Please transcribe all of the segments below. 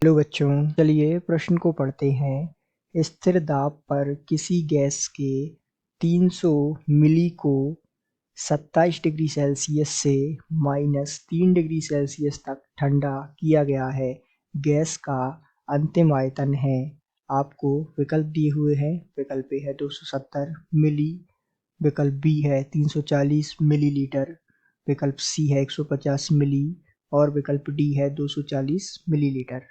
Hello बच्चों, चलिए प्रश्न को पढ़ते हैं। स्थिर दाब पर किसी गैस के 300 मिली को 27 डिग्री सेल्सियस से -3 डिग्री सेल्सियस तक ठंडा किया गया है। गैस का अंतिम आयतन है। आपको विकल्प दिए हुए हैं। विकल्प ए है 270 मिली, विकल्प बी है 340 मिलीलीटर, विकल्प सी है 150 मिली और विकल्प डी है 240 मिलीलीटर।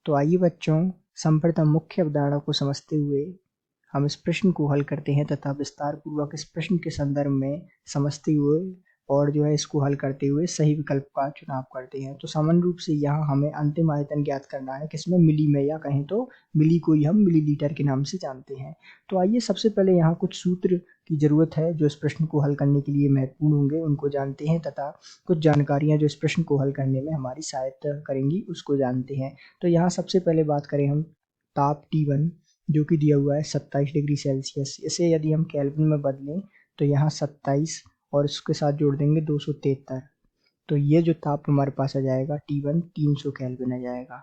तो आइए बच्चों, सर्वप्रथम मुख्य अवधारणा को समझते हुए हम इस प्रश्न को हल करते हैं तथा विस्तार पूर्वक इस प्रश्न के संदर्भ में समझते हुए और जो है इसको हल करते हुए सही विकल्प का चुनाव करते हैं। तो सामान्य रूप से यहाँ हमें अंतिम आयतन ज्ञात करना है, किसमें, मिली में, या कहें तो मिली को ही हम मिलीलीटर के नाम से जानते हैं। तो आइए सबसे पहले यहाँ कुछ सूत्र की जरूरत है जो इस प्रश्न को हल करने के लिए महत्वपूर्ण होंगे, उनको जानते हैं तथा कुछ जानकारियाँ जो इस प्रश्न को हल करने में हमारी सहायता करेंगी उसको जानते हैं। तो यहाँ सबसे पहले बात करें हम ताप T1 जो कि दिया हुआ है 27 डिग्री सेल्सियस। इसे यदि हम केल्विन में बदलें तो यहाँ 27 और इसके साथ जोड़ देंगे 273, तो ये जो ताप हमारे पास आ जाएगा T1 300 केल्विन आ जाएगा।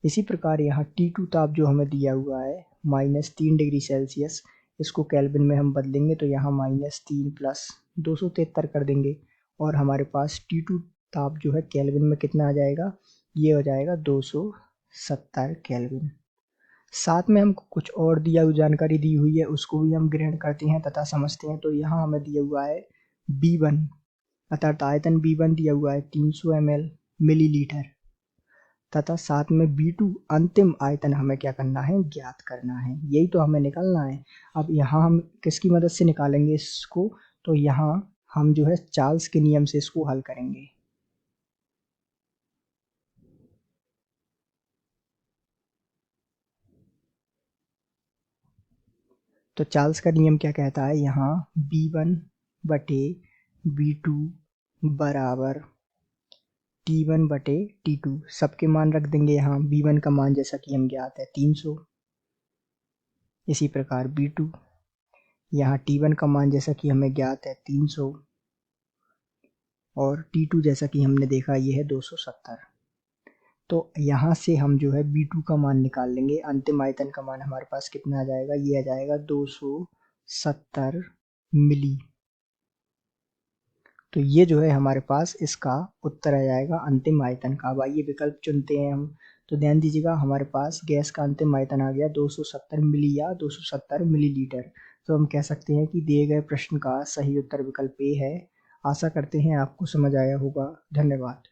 इसी प्रकार यहाँ T2 ताप जो हमें दिया हुआ है -3 डिग्री सेल्सियस, इसको केल्विन में हम बदलेंगे तो यहाँ -3 प्लस 273 कर देंगे और हमारे पास T2 ताप जो है केल्विन में कितना आ जाएगा, ये हो जाएगा 270 केल्विन। साथ में हमको कुछ और दिया हुई जानकारी दी हुई है, उसको भी हम ग्रहण करते हैं तथा समझते हैं। तो यहाँ हमें दिया हुआ है B1, अर्थात आयतन B1 दिया हुआ है 300 ml मिलीलीटर, तथा साथ में B2 अंतिम आयतन हमें क्या करना है, ज्ञात करना है। यही तो हमें निकालना है। अब यहाँ हम किसकी मदद से निकालेंगे इसको, तो यहाँ हम जो है चार्ल्स के नियम से इसको हल करेंगे। तो चार्ल्स का नियम क्या कहता है, यहाँ B1 बटे B2 बराबर T1 बटे T2, सबके मान रख देंगे। यहाँ B1 का मान जैसा कि हम ज्ञात है 300, इसी प्रकार B2, यहाँ T1 का मान जैसा कि हमें ज्ञात है 300 और T2 जैसा कि हमने देखा ये है 270। तो यहाँ से हम जो है B2 का मान निकाल लेंगे। अंतिम आयतन का मान हमारे पास कितना आ जाएगा, ये आ जाएगा 270 मिली। तो ये जो है हमारे पास इसका उत्तर आ जाएगा अंतिम आयतन का। अब आइए विकल्प चुनते हैं हम। तो ध्यान दीजिएगा, हमारे पास गैस का अंतिम आयतन आ गया 270 मिली या 270 मिलीलीटर। तो हम कह सकते हैं कि दिए गए प्रश्न का सही उत्तर विकल्प ए है। आशा करते हैं आपको समझ आया होगा। धन्यवाद।